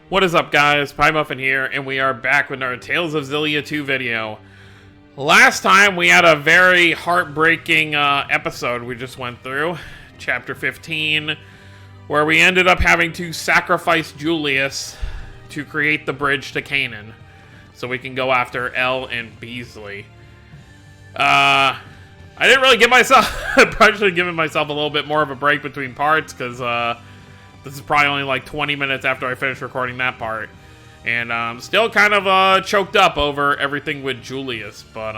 What is up, guys? PieMuffin here, and we are back with our Tales of Xillia 2 video. Last time, we had a very heartbreaking episode we just went through, Chapter 15, where we ended up having to sacrifice Julius to create the bridge to Canaan, so we can go after Elle and Beasley. I didn't really give myself... I probably should have given myself a little bit more of a break between parts, because this is probably only like 20 minutes after I finished recording that part. And I'm still kind of choked up over everything with Julius, but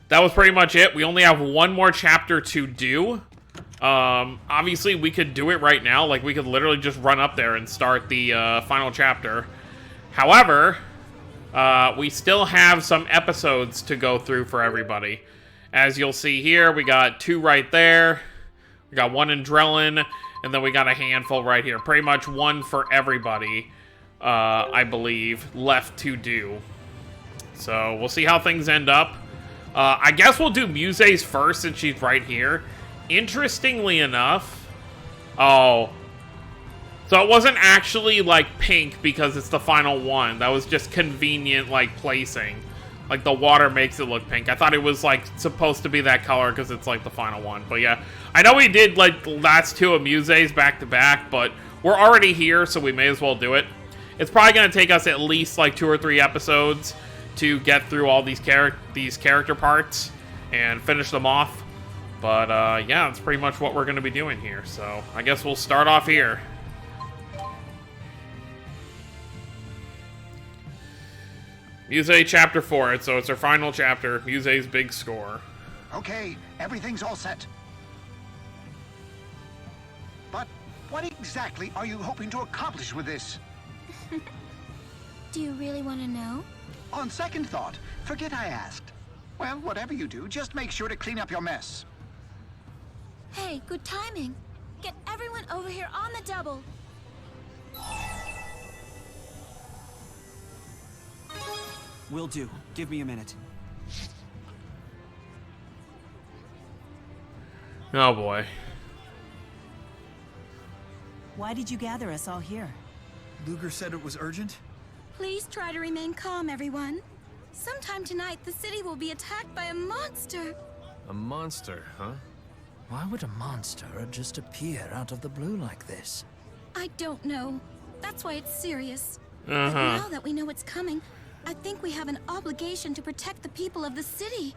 that was pretty much it. We only have one more chapter to do. Obviously, we could do it right now. Like, we could literally just run up there and start the final chapter. However, we still have some episodes to go through for everybody. As you'll see here, we got 2 right there. We got 1 in Drellin, and then we got a handful right here. Pretty much 1 for everybody, I believe, left to do. So, we'll see how things end up. I guess we'll do Muse's first since she's right here. Interestingly enough... Oh. So it wasn't actually, like, pink because it's the final one. That was just convenient, like, placing. Like, the water makes it look pink. I thought it was, like, supposed to be that color because it's, like, the final one. But, yeah. I know we did, like, the last 2 of Muse's back-to-back, but we're already here, so we may as well do it. It's probably going to take us at least, like, 2 or 3 episodes to get through all these character parts and finish them off. But, yeah, that's pretty much what we're going to be doing here. So, I guess we'll start off here. Muse Chapter 4, so it's our final chapter, Muse's big score. Okay, everything's all set. But what exactly are you hoping to accomplish with this? Do you really want to know? On second thought, forget I asked. Well, whatever you do, just make sure to clean up your mess. Hey, good timing. Get everyone over here on the double. Will do. Give me a minute. Oh boy. Why did you gather us all here? Luger said it was urgent? Please try to remain calm, everyone. Sometime tonight, the city will be attacked by a monster. A monster, huh? Why would a monster just appear out of the blue like this? I don't know. That's why it's serious. Uh-huh. But now that we know it's coming, I think we have an obligation to protect the people of the city.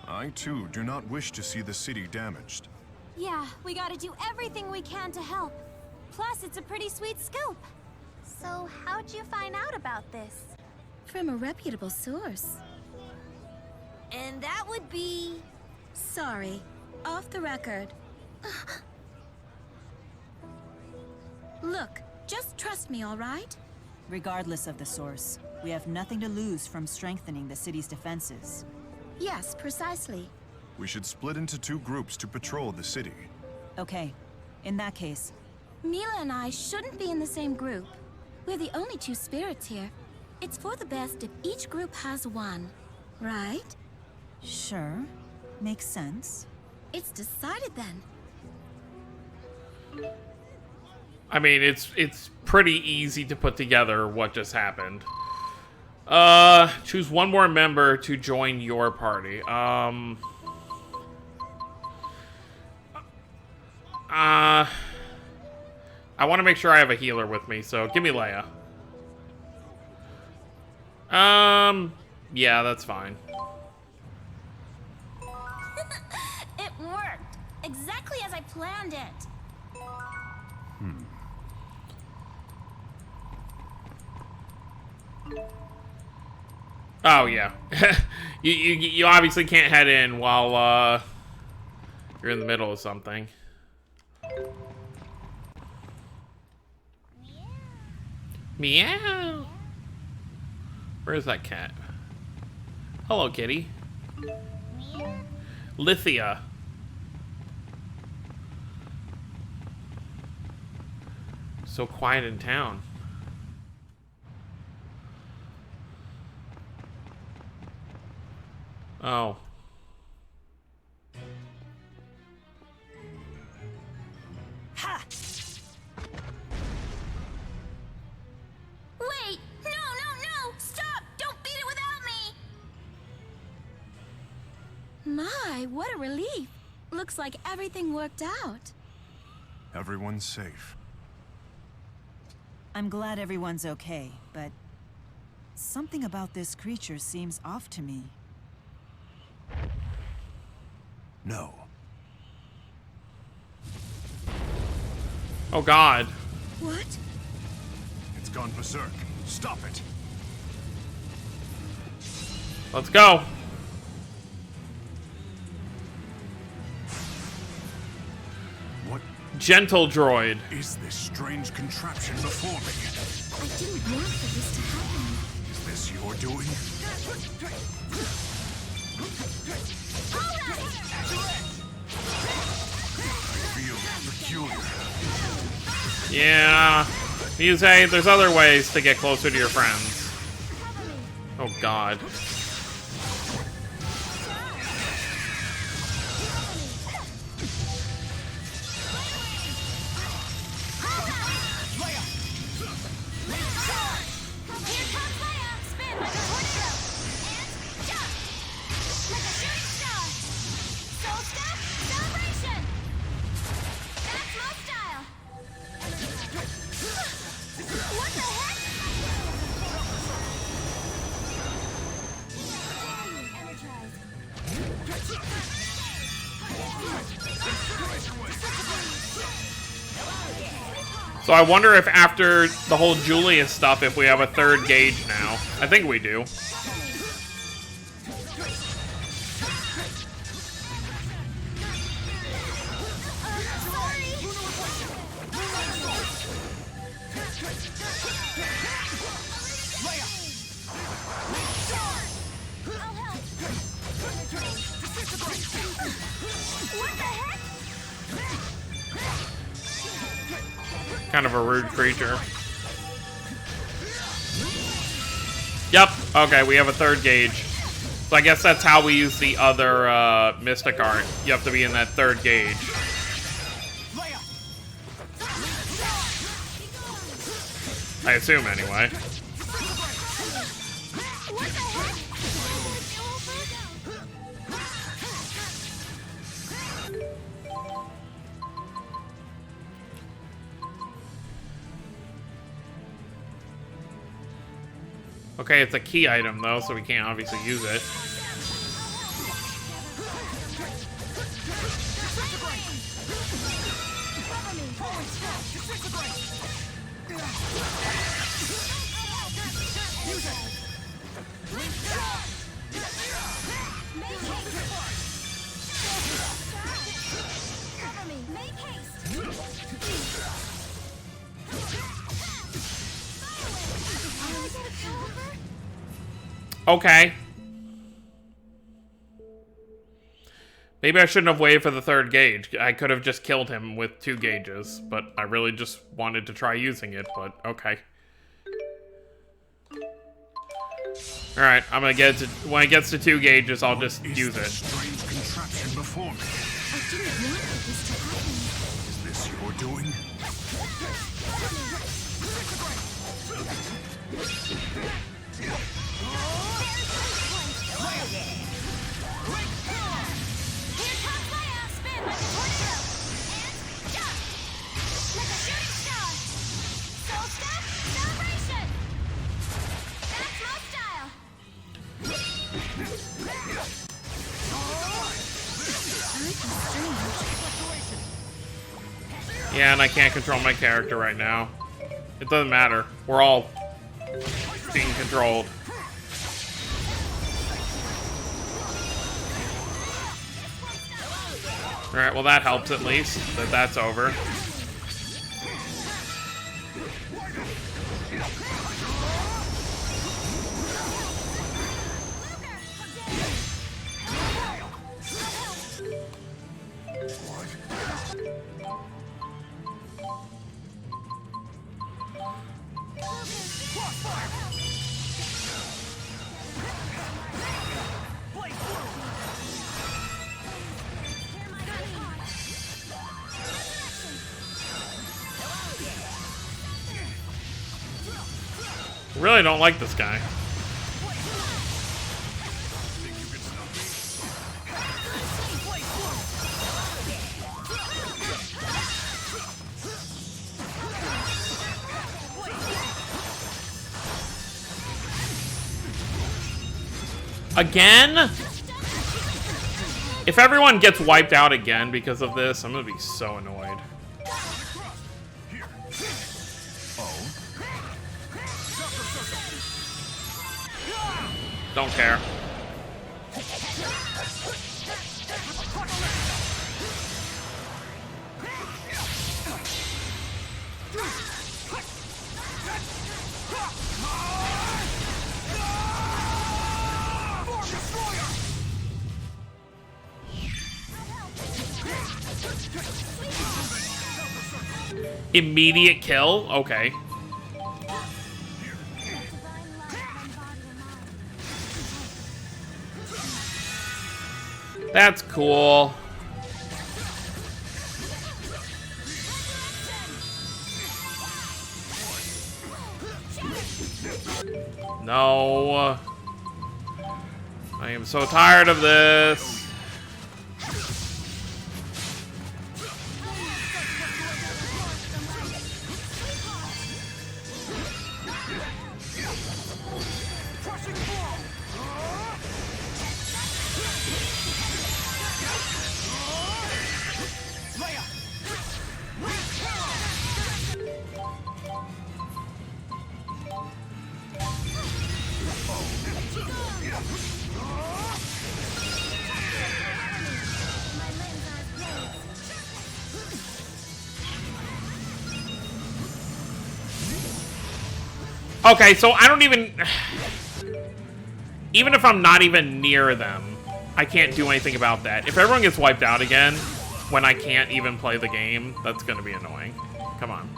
I, too, do not wish to see the city damaged. Yeah, we gotta do everything we can to help. Plus, it's a pretty sweet scoop. So, how'd you find out about this? From a reputable source. And that would be... Sorry. Off the record. Look, just trust me, all right? Regardless of the source, we have nothing to lose from strengthening the city's defenses. Yes, precisely. We should split into 2 groups to patrol the city. Okay, in that case, Mila and I shouldn't be in the same group. We're the only 2 spirits here. It's for the best if each group has 1, right? sure. Makes sense. It's decided then. I mean, it's pretty easy to put together what just happened. Choose 1 more member to join your party. I want to make sure I have a healer with me, so give me Leia. Yeah, that's fine. It worked! Exactly as I planned it! Oh, yeah. you obviously can't head in while, you're in the middle of something. Meow. Where's that cat? Hello, kitty. Lithia. So quiet in town. Oh. My, what a relief. Looks like everything worked out. Everyone's safe. I'm glad everyone's okay, but something about this creature seems off to me. No. Oh God. What? It's gone berserk. Stop it. Let's go. What Gentle droid. is this strange contraption before me? I didn't want for this to happen. Is this your doing? I feel peculiar. Yeah. Muse, there's other ways to get closer to your friends. Oh God. So I wonder if after the whole Xillia stuff, if we have a third gauge now. I think we do. Kind of a rude creature. Yep. Okay, we have a third gauge. So I guess that's how we use the other Mystic Art. You have to be in that third gauge. I assume, anyway. Okay, it's a key item, though, so we can't obviously use it. Okay. Maybe I shouldn't have waited for the third gauge. I could have just killed him with 2 gauges, but I really just wanted to try using it, but okay. Alright, I'm gonna get to, when it gets to 2 gauges, I'll just use it. Strange contraption before me. I didn't want for this to happen. Is this your doing? Yeah, and I can't control my character right now. It doesn't matter. We're all being controlled. Alright, well that helps at least, that that's over. Really don't like this guy. Again? If everyone gets wiped out again because of this, I'm gonna be so annoyed. Don't care. Immediate kill? Okay. That's cool. No. I am so tired of this. Okay, so I don't even... Even if I'm not even near them, I can't do anything about that. If everyone gets wiped out again, when I can't even play the game, that's gonna be annoying. Come on.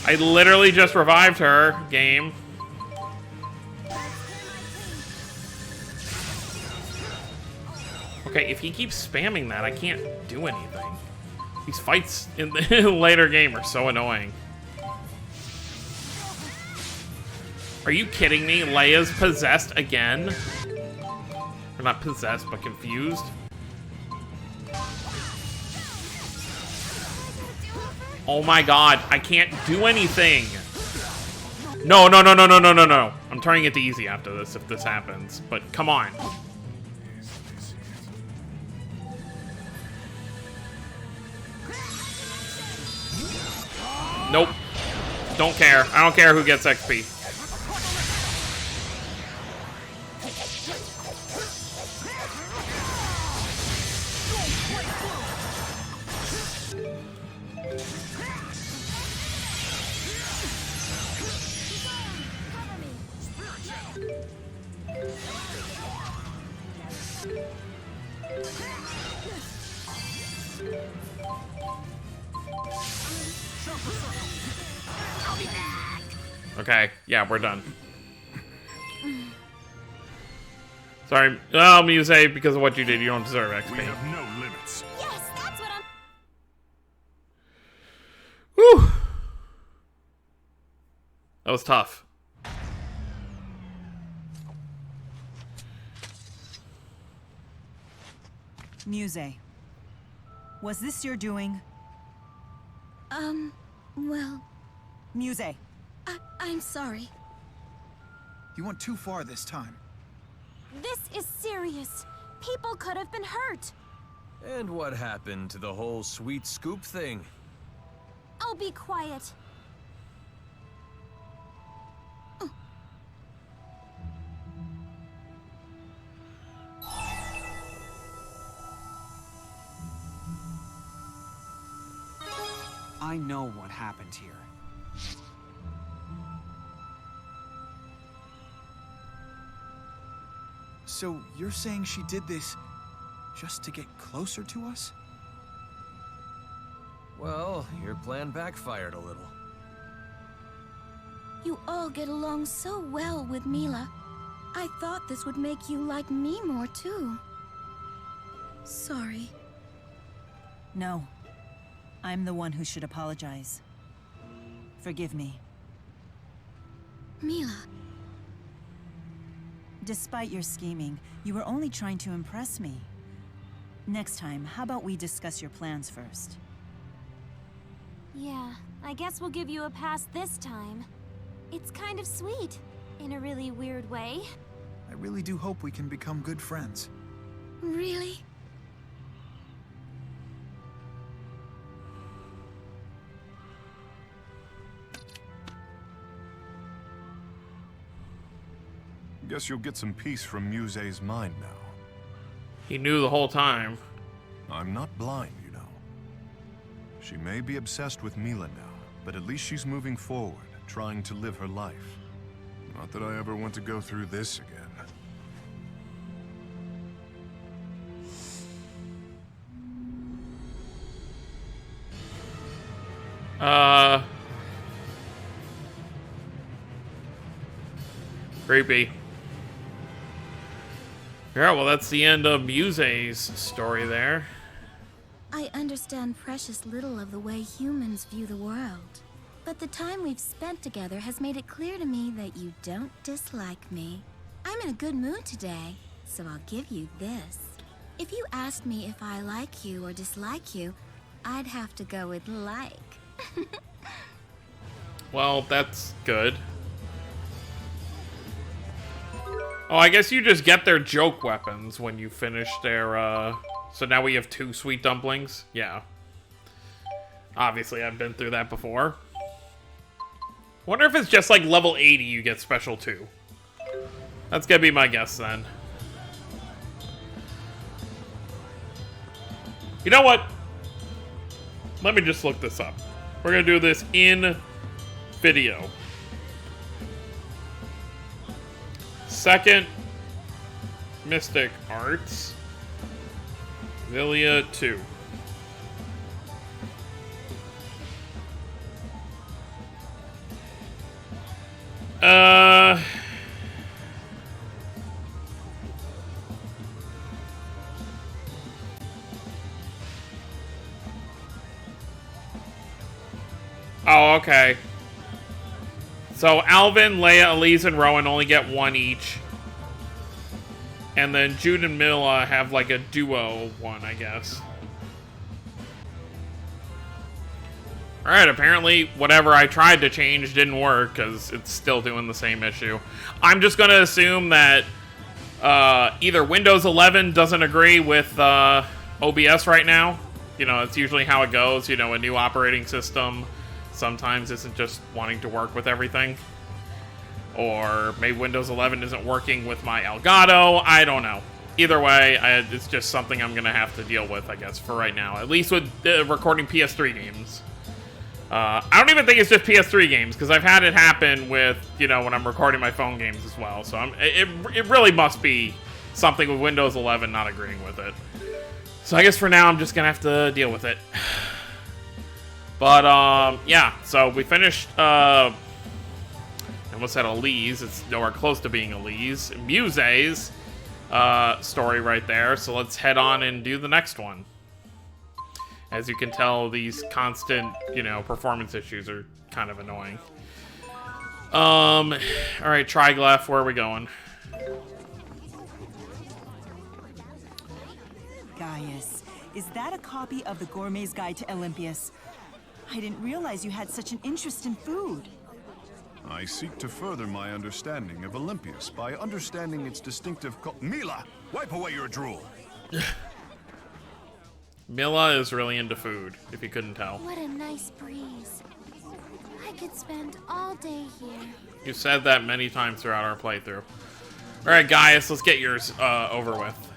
I literally just revived her, game. Okay, if he keeps spamming that, I can't do anything. These fights in the later game are so annoying. Are you kidding me? Leia's possessed again? Or not possessed, but confused? Oh my god, I can't do anything. No, no, no, no, no, no, no, no. I'm turning it to easy after this if this happens. But come on. Nope. Don't care. I don't care who gets XP. Okay, yeah, we're done. Sorry, well, Muse, because of what you did, you don't deserve XP. We have no limits. Yes, that's what I'm... Whew. That was tough. Muse, was this your doing? Well, Muse, I'm sorry. You went too far this time. This is serious. People could have been hurt. And what happened to the whole sweet scoop thing? I'll be quiet. I know what happened here. So you're saying she did this just to get closer to us? Well, your plan backfired a little. You all get along so well with Mila. I thought this would make you like me more, too. Sorry. No. I'm the one who should apologize. Forgive me. Mila. Despite your scheming, you were only trying to impress me. Next time, how about we discuss your plans first? Yeah, I guess we'll give you a pass this time. It's kind of sweet, in a really weird way. I really do hope we can become good friends. Really? Guess you'll get some peace from Muse's mind now. He knew the whole time. I'm not blind, you know. She may be obsessed with Mila now, but at least she's moving forward, trying to live her life. Not that I ever want to go through this again. Creepy. Yeah, well, that's the end of Muse's story there. I understand precious little of the way humans view the world. But the time we've spent together has made it clear to me that you don't dislike me. I'm in a good mood today, so I'll give you this. If you asked me if I like you or dislike you, I'd have to go with like. Well, that's good. Oh, I guess you just get their joke weapons when you finish their, So now we have 2 sweet dumplings? Yeah. Obviously, I've been through that before. Wonder if it's just like level 80 you get special 2. That's gonna be my guess then. You know what? Let me just look this up. We're gonna do this in video. Second Mystic Arts. Xillia 2. Oh, okay. So Alvin, Leia, Elise, and Rowan only get 1 each. And then Jude and Mila have like a duo one, I guess. Alright, apparently whatever I tried to change didn't work because it's still doing the same issue. I'm just going to assume that either Windows 11 doesn't agree with OBS right now. You know, it's usually how it goes. You know, a new operating system sometimes isn't just wanting to work with everything. Or maybe Windows 11 isn't working with my Elgato. I don't know. Either way, it's just something I'm going to have to deal with, I guess, for right now. At least with recording PS3 games. I don't even think it's just PS3 games, because I've had it happen with, you know, when I'm recording my phone games as well. So it really must be something with Windows 11 not agreeing with it. So I guess for now, I'm just going to have to deal with it. But, yeah, so we finished, I almost said Elise. It's nowhere close to being Elise. Muse's story right there. So let's head on and do the next one. As you can tell, these constant, you know, performance issues are kind of annoying. Alright, Triglav, where are we going? Gaius, is that a copy of the Gourmet's Guide to Olympias? I didn't realize you had such an interest in food. I seek to further my understanding of Olympias by understanding its distinctive Mila, wipe away your drool. Mila is really into food, if you couldn't tell. What a nice breeze. I could spend all day here. You said that many times throughout our playthrough. Alright, Gaius, let's get yours over with.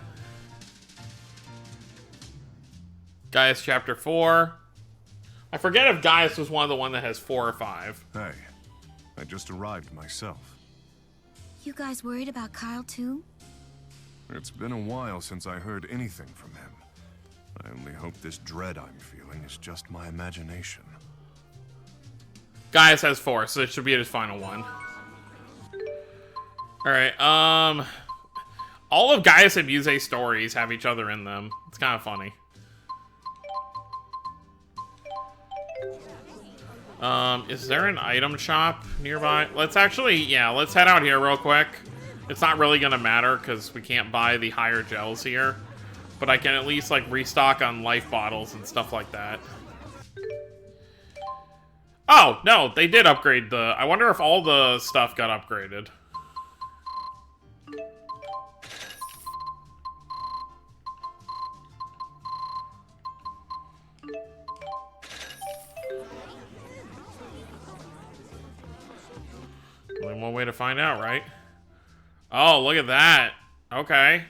Gaius Chapter 4. I forget if Gaius was one of the one that has 4 or 5. Hey, I just arrived myself. You guys worried about Kyle too? It's been a while since I heard anything from him. I only hope this dread I'm feeling is just my imagination. Gaius has 4, so it should be his final one. Alright, all of Gaius and Muse's stories have each other in them. It's kind of funny. Is there an item shop nearby? Let's actually, yeah, let's head out here real quick. It's not really gonna matter because we can't buy the higher gels here. But I can at least, like, restock on life bottles and stuff like that. Oh, no, they did upgrade the... I wonder if all the stuff got upgraded. Only one way to find out, right? Oh, look at that. Okay.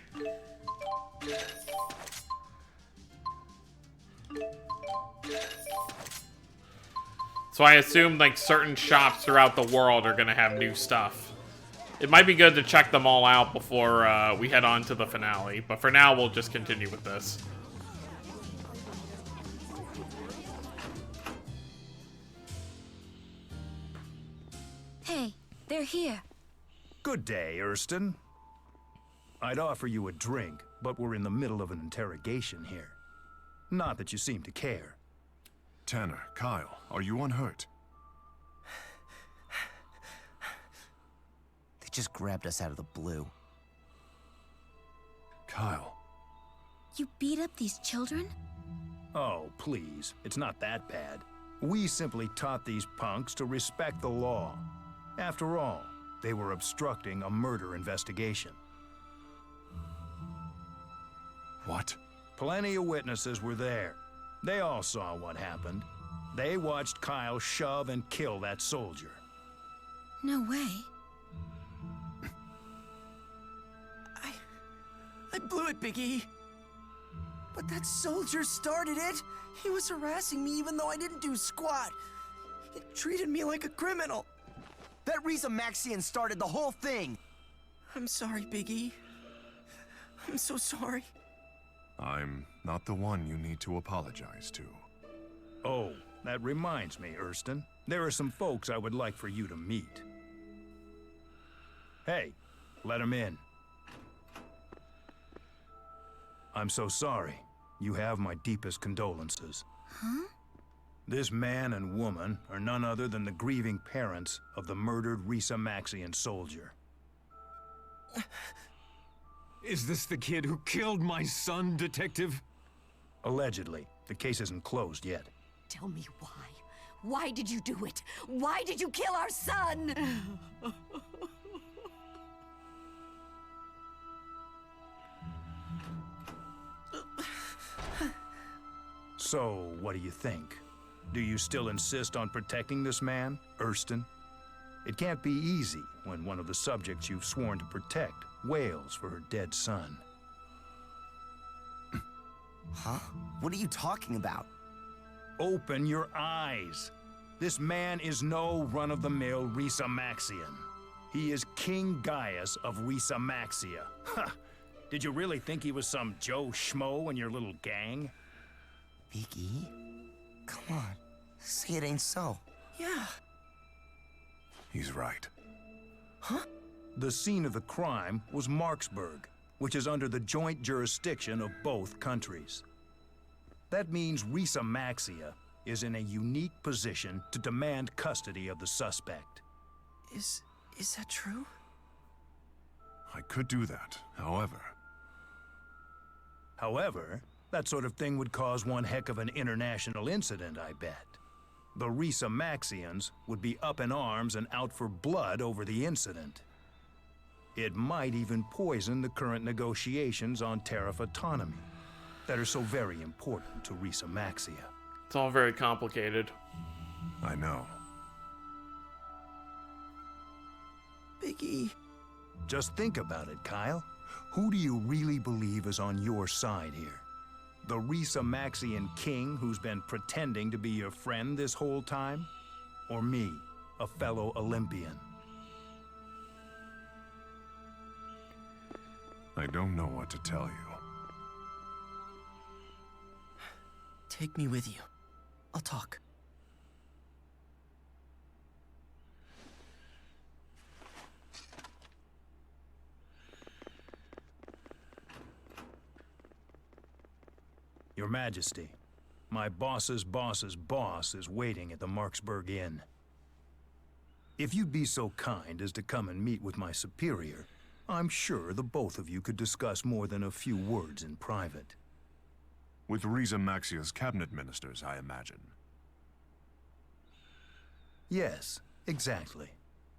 So I assume, like, certain shops throughout the world are gonna have new stuff. It might be good to check them all out before we head on to the finale, but for now, we'll just continue with this. Hey, they're here. Good day, Erston. I'd offer you a drink, but we're in the middle of an interrogation here. Not that you seem to care. Tanner, Kyle, are you unhurt? They just grabbed us out of the blue. Kyle. You beat up these children? Oh, please. It's not that bad. We simply taught these punks to respect the law. After all, they were obstructing a murder investigation. What? Plenty of witnesses were there. They all saw what happened. They watched Kyle shove and kill that soldier. No way. I blew it, Big E. But that soldier started it. He was harassing me even though I didn't do squat. He treated me like a criminal. That Risa Maxian started the whole thing. I'm sorry, Big E. I'm so sorry. I'm not the one you need to apologize to. Oh, that reminds me, Erston. There are some folks I would like for you to meet. Hey, let them in. I'm so sorry. You have my deepest condolences. Huh? This man and woman are none other than the grieving parents of the murdered Risa Maxian soldier. Is this the kid who killed my son, Detective? Allegedly. The case isn't closed yet. Tell me why. Why did you do it? Why did you kill our son? So, what do you think? Do you still insist on protecting this man, Erston? It can't be easy when one of the subjects you've sworn to protect wails for her dead son. Huh? What are you talking about? Open your eyes. This man is no run-of-the-mill Risa Maxian. He is King Gaius of Risa Maxia. Ha! Did you really think he was some Joe Schmo in your little gang? Big E? Come on. Say it ain't so. Yeah. He's right. Huh? The scene of the crime was Marksburg, which is under the joint jurisdiction of both countries. That means Risa Maxia is in a unique position to demand custody of the suspect. Is that true? I could do that, however... However, that sort of thing would cause one heck of an international incident, I bet. The Risa Maxians would be up in arms and out for blood over the incident. It might even poison the current negotiations on tariff autonomy that are so very important to Risa Maxia. It's all very complicated. I know. Big E. Just think about it, Kyle. Who do you really believe is on your side here? The Risa-Maxian king who's been pretending to be your friend this whole time? Or me, a fellow Olympian? I don't know what to tell you. Take me with you. I'll talk. Your Majesty, my boss's boss's boss is waiting at the Marksburg Inn. If you'd be so kind as to come and meet with my superior, I'm sure the both of you could discuss more than a few words in private. With Risa-Maxia's cabinet ministers, I imagine. Yes, exactly.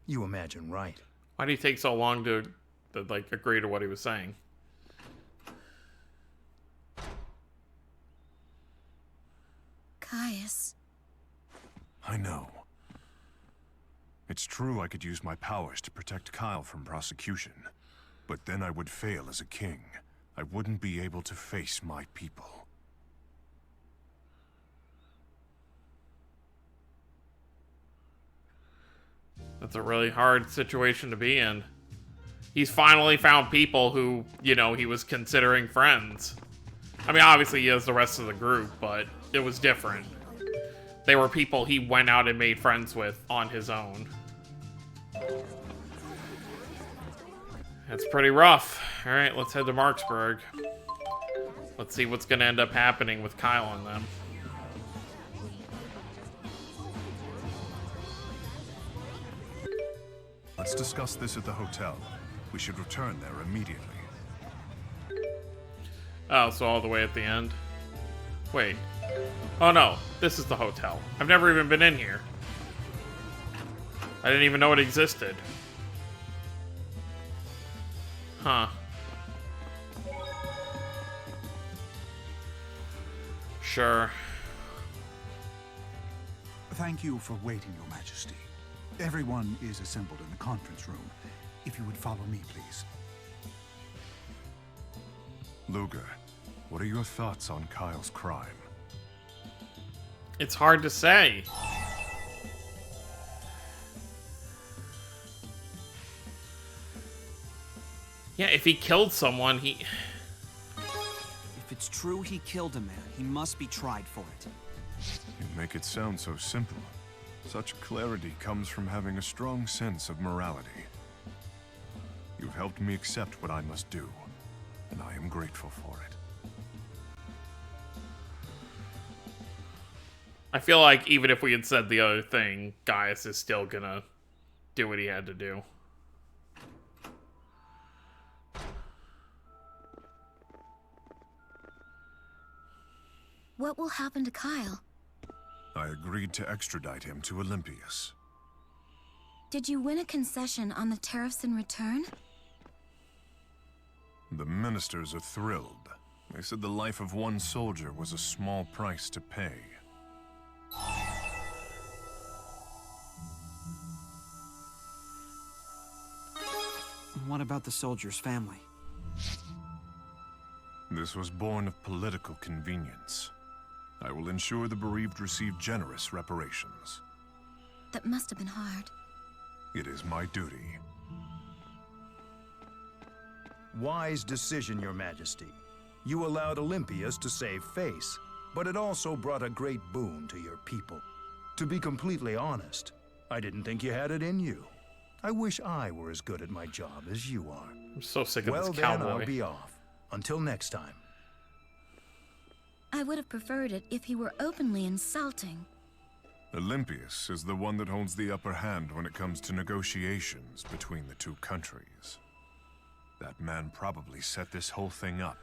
You imagine right. Why did he take so long to like, agree to what he was saying? Caius. I know. It's true I could use my powers to protect Kyle from prosecution, but then I would fail as a king. I wouldn't be able to face my people. That's a really hard situation to be in. He's finally found people who, you know, he was considering friends. I mean, obviously he has the rest of the group, but it was different. They were people he went out and made friends with on his own. That's pretty rough. Alright, let's head to Marksburg. Let's see what's gonna end up happening with Kyle and them. Let's discuss this at the hotel. We should return there immediately. Oh, so all the way at the end? Wait. Oh no, this is the hotel. I've never even been in here. I didn't even know it existed. Huh. Sure. Thank you for waiting, Your Majesty. Everyone is assembled in the conference room. If you would follow me, please. Luger, what are your thoughts on Kyle's crime? It's hard to say. Yeah, if he killed someone, he... If it's true he killed a man, he must be tried for it. You make it sound so simple. Such clarity comes from having a strong sense of morality. You've helped me accept what I must do, and I am grateful for it. I feel like even if we had said the other thing, Gaius is still gonna do what he had to do. What will happen to Kyle? I agreed to extradite him to Olympias. Did you win a concession on the tariffs in return? The ministers are thrilled. They said the life of one soldier was a small price to pay. What about the soldier's family? This was born of political convenience. I will ensure the bereaved receive generous reparations. That must have been hard. It is my duty. Wise decision, Your Majesty. You allowed Olympias to save face, but it also brought a great boon to your people. To be completely honest, I didn't think you had it in you. I wish I were as good at my job as you are. I'm so sick of this Well cowboy. then, I'll be off. Until next time. I would have preferred it if he were openly insulting. Olympias is the one that holds the upper hand when it comes to negotiations between the two countries. That man probably set this whole thing up.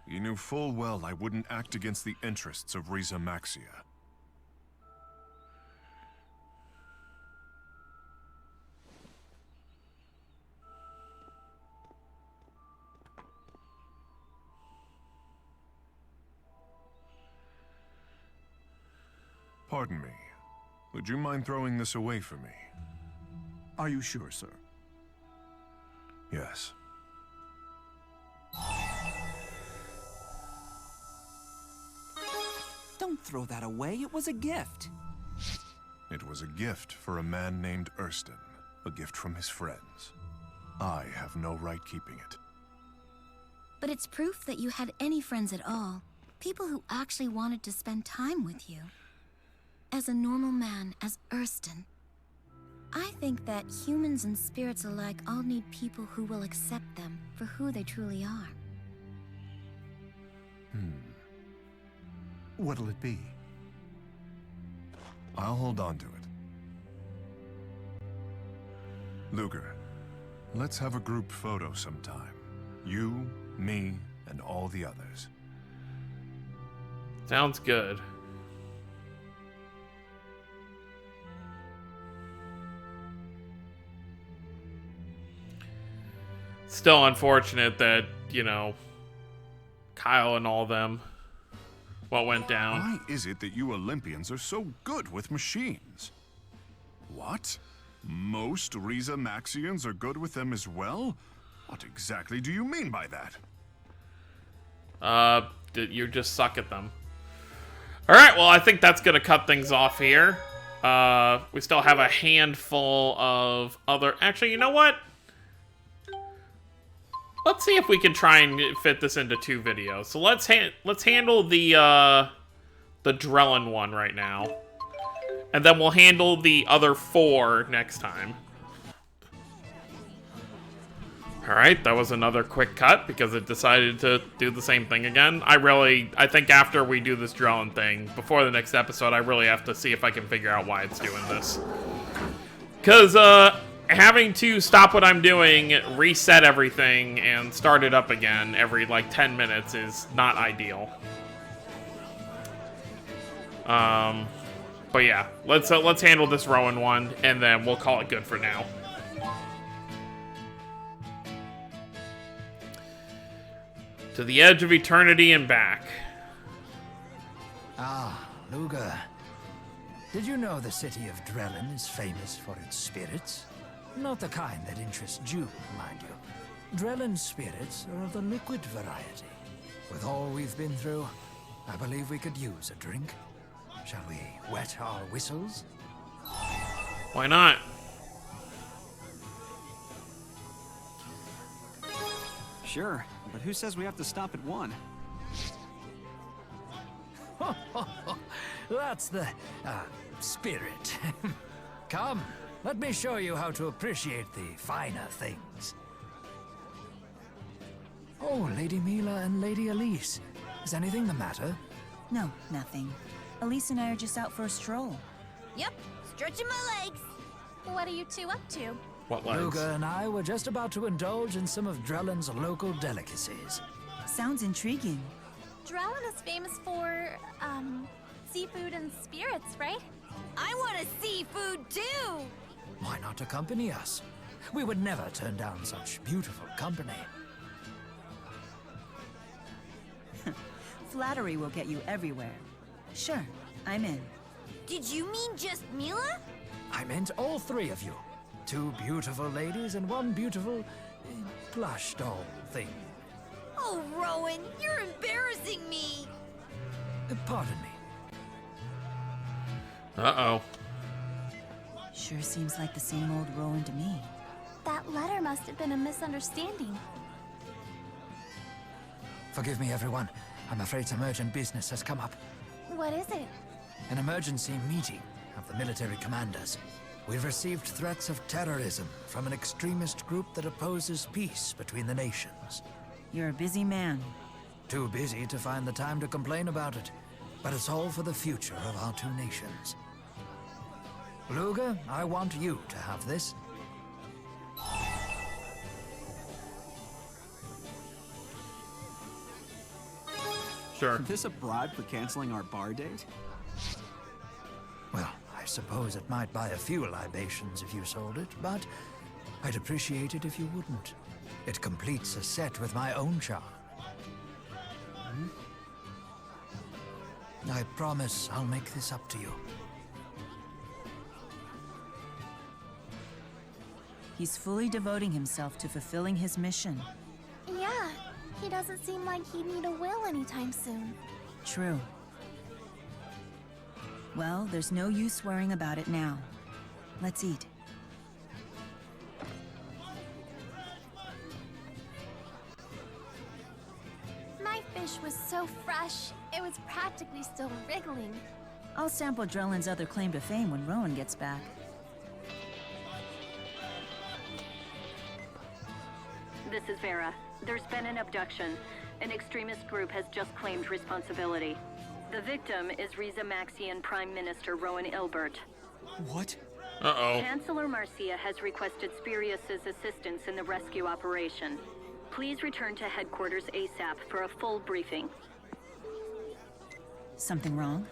He knew full well I wouldn't act against the interests of Risa-Maxia. Pardon me. Would you mind throwing this away for me? Are you sure, sir? Yes. Don't throw that away. It was a gift. It was a gift for a man named Erston. A gift from his friends. I have no right keeping it. But it's proof that you had any friends at all. People who actually wanted to spend time with you. As a normal man, as Erston. I think that humans and spirits alike all need people who will accept them for who they truly are. What'll it be? I'll hold on to it. Luger, let's have a group photo sometime. You, me, and all the others. Sounds good. Still unfortunate that, you know, Kyle and all of them, what went down. Why is it that you Olympians are so good with machines? What? Most Riza Maxians are good with them as well? What exactly do you mean by that? You just suck at them. Alright, well, I think that's gonna cut things off here. We still have a handful of other... Actually, you know what? Let's see if we can try and fit this into 2 videos. So let's handle the Drellin one right now. And then we'll handle the other 4 next time. Alright, that was another quick cut because it decided to do the same thing again. I think after we do this Drellin thing, before the next episode, I really have to see if I can figure out why it's doing this. Because, having to stop what I'm doing, reset everything, and start it up again every, like, 10 minutes is not ideal. But yeah, let's handle this Rowan one, and then we'll call it good for now. To the edge of eternity and back. Ah, Luger. Did you know the city of Drellin is famous for its spirits? Not the kind that interest you, mind you. Drellin's spirits are of the liquid variety. With all we've been through, I believe we could use a drink. Shall we wet our whistles? Why not? Sure, but who says we have to stop at 1? That's the spirit. Come, let me show you how to appreciate the finer things. Oh, Lady Mila and Lady Elise. Is anything the matter? No, nothing. Elise and I are just out for a stroll. Yep, stretching my legs. What are you 2 up to? What legs? Luger and I were just about to indulge in some of Drellin's local delicacies. Sounds intriguing. Drellin is famous for, seafood and spirits, right? I want to seafood too! Why not accompany us? We would never turn down such beautiful company. Flattery will get you everywhere. Sure, I'm in. Did you mean just Mila? I meant all 3 of you. 2 beautiful ladies and 1 beautiful plush doll thing. Oh, Rowan, you're embarrassing me! Pardon me. Uh-oh. Sure seems like the same old Rowan to me. That letter must have been a misunderstanding. Forgive me, everyone. I'm afraid some urgent business has come up. What is it? An emergency meeting of the military commanders. We've received threats of terrorism from an extremist group that opposes peace between the nations. You're a busy man. Too busy to find the time to complain about it. But it's all for the future of our 2 nations. Luger, I want you to have this. Sure. Is this a bribe for canceling our bar date? Well, I suppose it might buy a few libations if you sold it, but I'd appreciate it if you wouldn't. It completes a set with my own charm. I promise I'll make this up to you. He's fully devoting himself to fulfilling his mission. Yeah, he doesn't seem like he'd need a will anytime soon. True. Well, there's no use worrying about it now. Let's eat. My fish was so fresh, it was practically still wriggling. I'll sample Drellin's other claim to fame when Rowan gets back. This is Vera. There's been an abduction. An extremist group has just claimed responsibility. The victim is Riza Maxian Prime Minister Rowan Ilbert. What? Uh-oh. Chancellor Marcia has requested Spirius's assistance in the rescue operation. Please return to headquarters ASAP for a full briefing. Something wrong?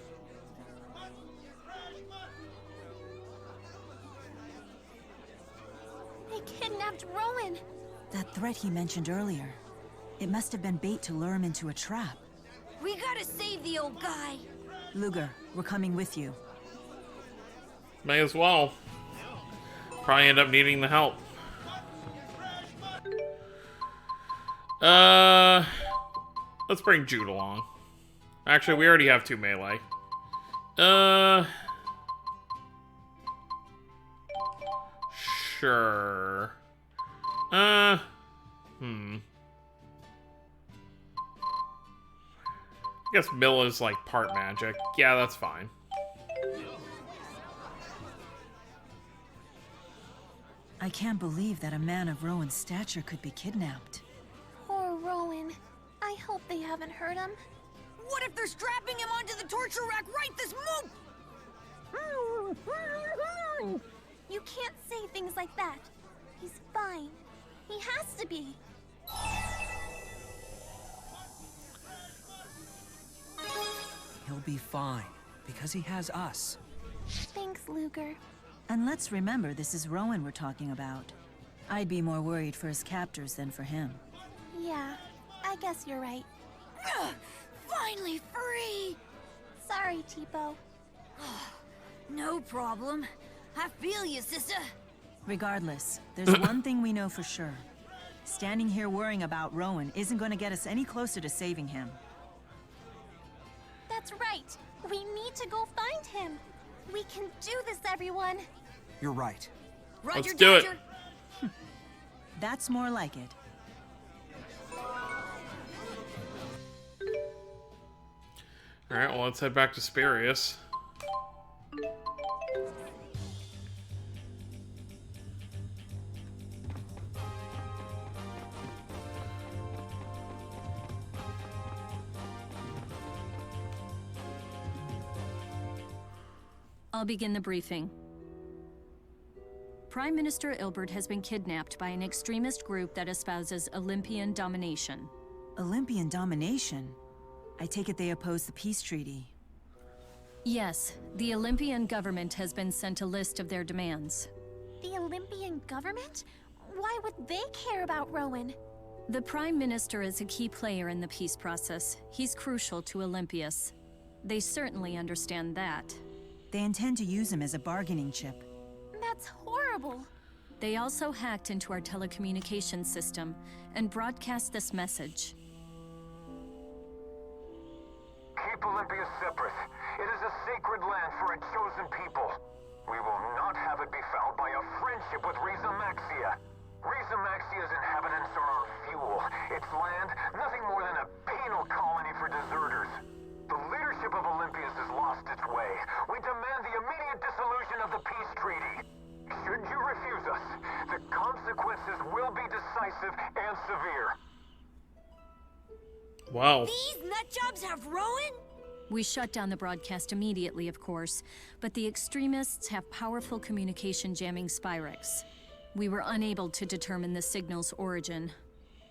They kidnapped Rowan. That threat he mentioned earlier. It must have been bait to lure him into a trap. We gotta save the old guy. Luger, we're coming with you. May as well. Probably end up needing the help. Let's bring Jude along. Actually, we already have 2 melee. Sure. I guess Milla's like part magic. Yeah, that's fine. I can't believe that a man of Rowan's stature could be kidnapped. Poor Rowan. I hope they haven't hurt him. What if they're strapping him onto the torture rack right this moment? You can't say things like that. He's fine. He has to be. He'll be fine, because he has us. Thanks, Luger. And let's remember, this is Rowan we're talking about. I'd be more worried for his captors than for him. Yeah, I guess you're right. Finally free! Sorry, Tipo. No problem. I feel you, sister. Regardless, there's one thing we know for sure. Standing here worrying about Rowan isn't going to get us any closer to saving him. That's right. We need to go find him. We can do this, everyone. You're right. Roger, Let's do it. That's more like it. Alright, well, let's head back to Spirius. I'll begin the briefing. Prime Minister Ilbert has been kidnapped by an extremist group that espouses Olympian domination. Olympian domination? I take it they oppose the peace treaty. Yes, the Olympian government has been sent a list of their demands. The Olympian government? Why would they care about Rowan? The Prime Minister is a key player in the peace process. He's crucial to Olympius. They certainly understand that. They intend to use him as a bargaining chip. That's horrible. They also hacked into our telecommunications system and broadcast this message. Keep Olympia separate. It is a sacred land for a chosen people. We will not have it be fouled by a friendship with Riza Maxia. Riza Maxia's inhabitants are our fuel. Its land, nothing more than a penal colony for deserters. The leadership of Olympias has lost its way. We demand the immediate dissolution of the peace treaty. Should you refuse us, the consequences will be decisive and severe. Wow. These nutjobs have Rowan? We shut down the broadcast immediately, of course, but the extremists have powerful communication jamming Spyrex. We were unable to determine the signal's origin.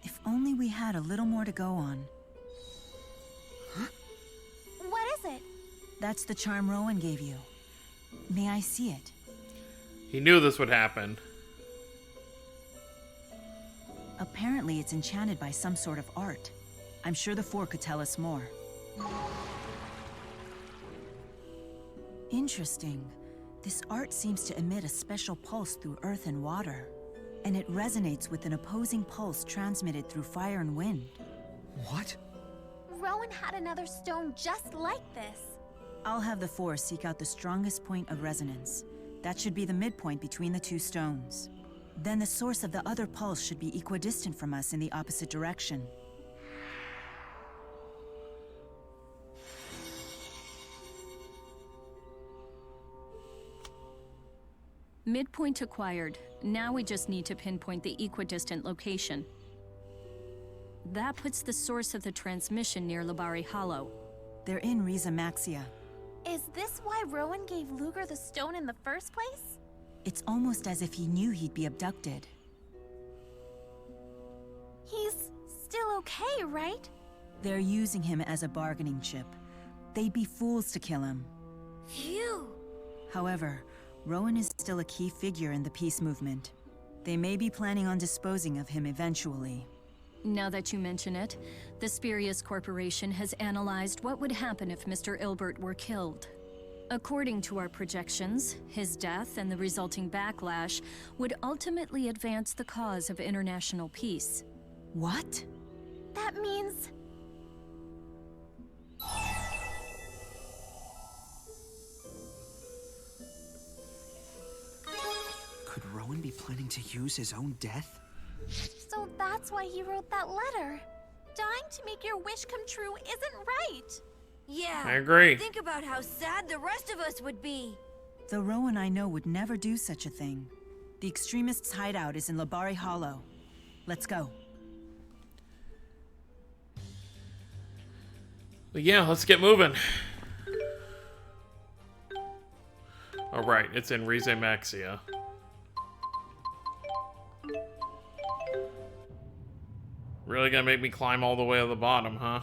If only we had a little more to go on. What is it? That's the charm Rowan gave you. May I see it? He knew this would happen. Apparently it's enchanted by some sort of art. I'm sure the Four could tell us more. Interesting. This art seems to emit a special pulse through earth and water. And it resonates with an opposing pulse transmitted through fire and wind. What? Rowan had another stone just like this. I'll have the Force seek out the strongest point of resonance. That should be the midpoint between the two stones. Then the source of the other pulse should be equidistant from us in the opposite direction. Midpoint acquired. Now we just need to pinpoint the equidistant location. That puts the source of the transmission near Labari Hollow. They're in Riza Maxia. Is this why Rowan gave Luger the stone in the first place? It's almost as if he knew he'd be abducted. He's still okay, right? They're using him as a bargaining chip. They'd be fools to kill him. Phew! However, Rowan is still a key figure in the peace movement. They may be planning on disposing of him eventually. Now that you mention it, the Spurious Corporation has analyzed what would happen if Mr. Ilbert were killed. According to our projections, his death and the resulting backlash would ultimately advance the cause of international peace. What? That means... Could Rowan be planning to use his own death? So that's why he wrote that letter. Dying to make your wish come true isn't right. Yeah. I agree. Think about how sad the rest of us would be. The Rowan I know would never do such a thing. The extremists' hideout is in Labari Hollow. Let's go. But yeah, let's get moving. All right, it's in Rize Maxia. Really gonna make me climb all the way to the bottom, huh?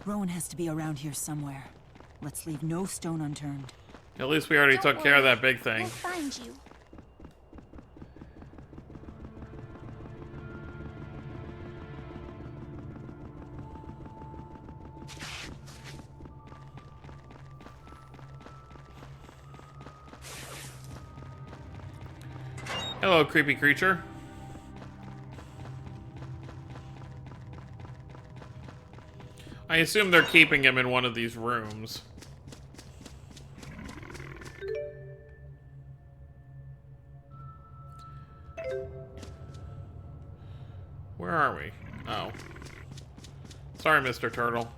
Rowan has to be around here somewhere. Let's leave no stone unturned. At least we already took care of that big thing. We'll find you. Hello, creepy creature. I assume they're keeping him in one of these rooms. Where are we? Oh. Sorry, Mr. Turtle.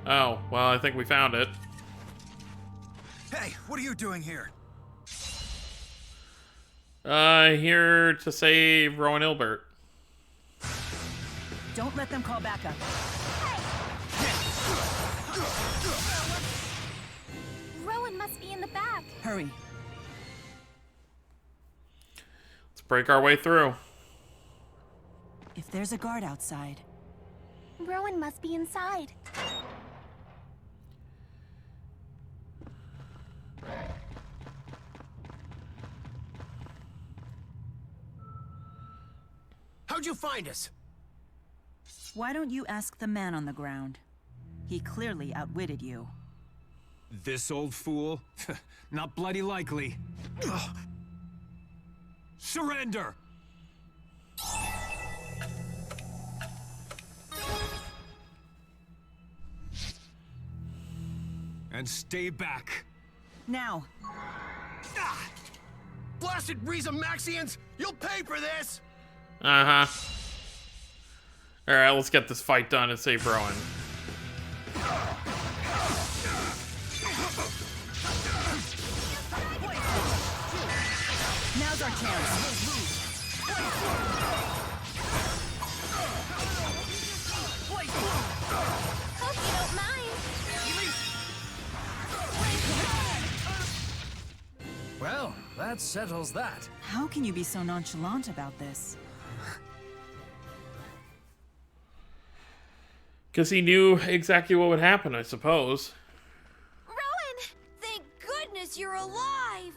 Oh, well, I think we found it. Hey, what are you doing here? Here to save Rowan Ilbert. Don't let them call backup. Rowan must be in the back. Hurry. Let's break our way through. If there's a guard outside. Rowan must be inside. How'd you find us? Why don't you ask the man on the ground? He clearly outwitted you. This old fool? Not bloody likely. Surrender! And stay back. Now. Ah! Blasted Riza Maxians! You'll pay for this! Uh-huh. Alright, let's get this fight done and save Rowan. Now's our chance. Hope you don't mind. Well, that settles that. How can you be so nonchalant about this? Because he knew exactly what would happen, I suppose. Rowan! Thank goodness you're alive!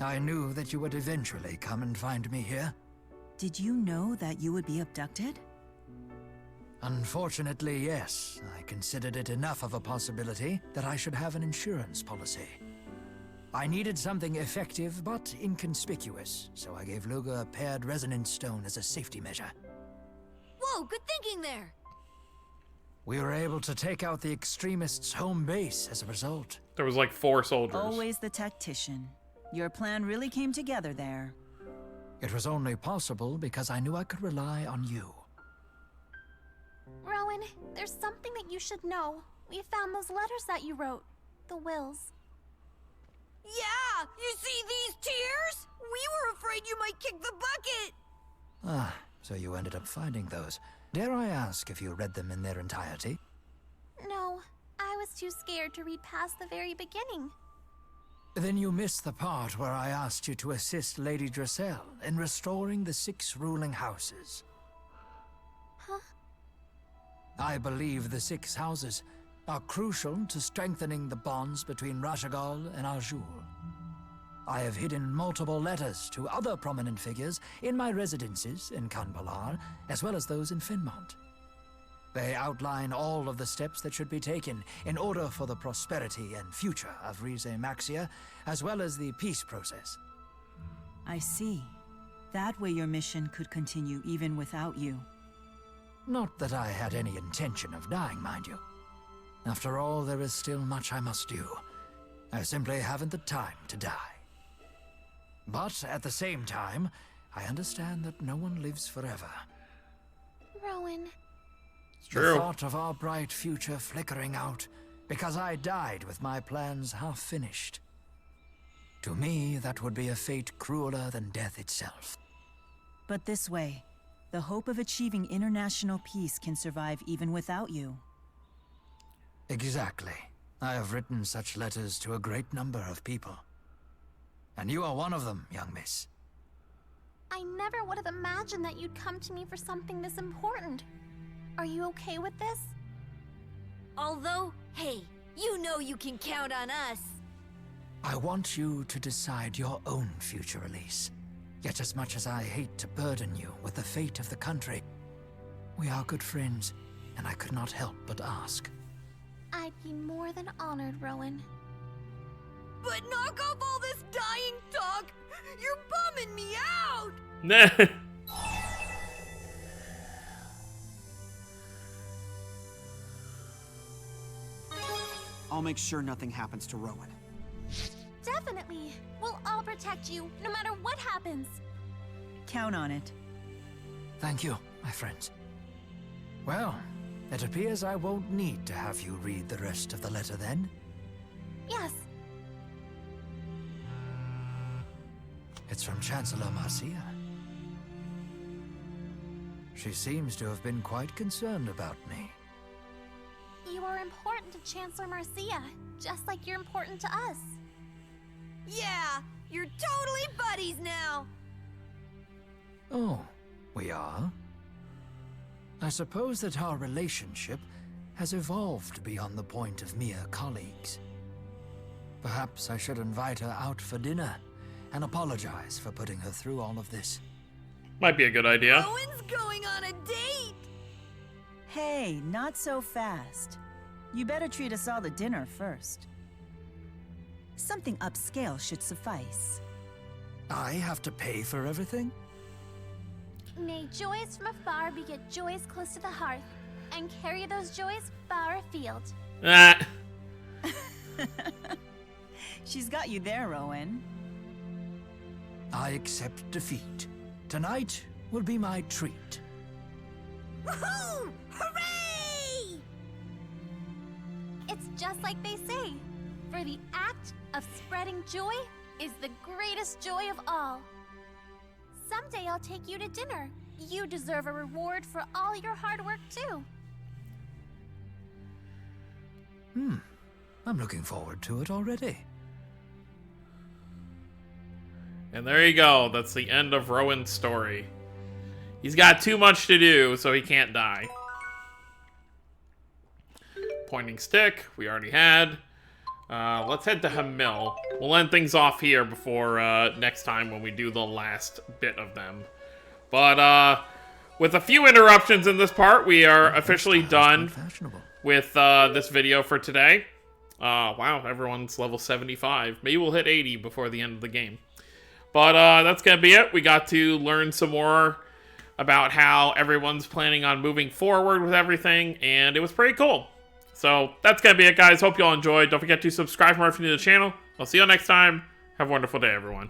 I knew that you would eventually come and find me here. Did you know that you would be abducted? Unfortunately, yes. I considered it enough of a possibility that I should have an insurance policy. I needed something effective but inconspicuous, so I gave Luga a paired resonance stone as a safety measure. Whoa, good thinking there! We were able to take out the extremists' home base as a result. There was like 4 soldiers. Always the tactician. Your plan really came together there. It was only possible because I knew I could rely on you. Rowan, there's something that you should know. We found those letters that you wrote. The wills. Yeah! You see these tears? We were afraid you might kick the bucket! Ah, so you ended up finding those. Dare I ask if you read them in their entirety? No, I was too scared to read past the very beginning. Then you missed the part where I asked you to assist Lady Dressel in restoring the 6 ruling houses. Huh? I believe the 6 houses are crucial to strengthening the bonds between Rashagal and Arjul. I have hidden multiple letters to other prominent figures in my residences in Kanpalar, as well as those in Finmont. They outline all of the steps that should be taken in order for the prosperity and future of Rize Maxia, as well as the peace process. I see. That way your mission could continue even without you. Not that I had any intention of dying, mind you. After all, there is still much I must do. I simply haven't the time to die. But at the same time, I understand that no one lives forever. Rowan. It's true. The thought of our bright future flickering out because I died with my plans half finished. To me, that would be a fate crueler than death itself. But this way, the hope of achieving international peace can survive even without you. Exactly. I have written such letters to a great number of people. And you are one of them, young miss. I never would have imagined that you'd come to me for something this important. Are you okay with this? Although, hey, you know you can count on us. I want you to decide your own future, Elise. Yet as much as I hate to burden you with the fate of the country, we are good friends, and I could not help but ask. I'd be more than honored, Rowan. But knock off all this dying talk! You're bumming me out! Nah. I'll make sure nothing happens to Rowan. Definitely. We'll all protect you, no matter what happens. Count on it. Thank you, my friends. Well, it appears I won't need to have you read the rest of the letter then. Yes. It's from Chancellor Marcia. She seems to have been quite concerned about me. You are important to Chancellor Marcia, just like you're important to us. Yeah, you're totally buddies now! Oh, we are? I suppose that our relationship has evolved beyond the point of mere colleagues. Perhaps I should invite her out for dinner and apologize for putting her through all of this. Might be a good idea. Rowan's going on a date! Hey, not so fast. You better treat us all to dinner first. Something upscale should suffice. I have to pay for everything? May joys from afar beget joys close to the hearth, and carry those joys far afield. Ah. She's got you there, Rowan. I accept defeat. Tonight will be my treat. Woohoo! Hooray! It's just like they say, for the act of spreading joy is the greatest joy of all. Someday I'll take you to dinner. You deserve a reward for all your hard work, too. I'm looking forward to it already. And there you go. That's the end of Rowan's story. He's got too much to do, so he can't die. Pointing stick, we already had. Let's head to Hamil. We'll end things off here before next time when we do the last bit of them. But with a few interruptions in this part, we are officially done with this video for today. Wow, everyone's level 75. Maybe we'll hit 80 before the end of the game. But that's going to be it. We got to learn some more about how everyone's planning on moving forward with everything, and it was pretty cool. So that's going to be it, guys. Hope you all enjoyed. Don't forget to subscribe for more if you're new to the channel. I'll see you all next time. Have a wonderful day, everyone.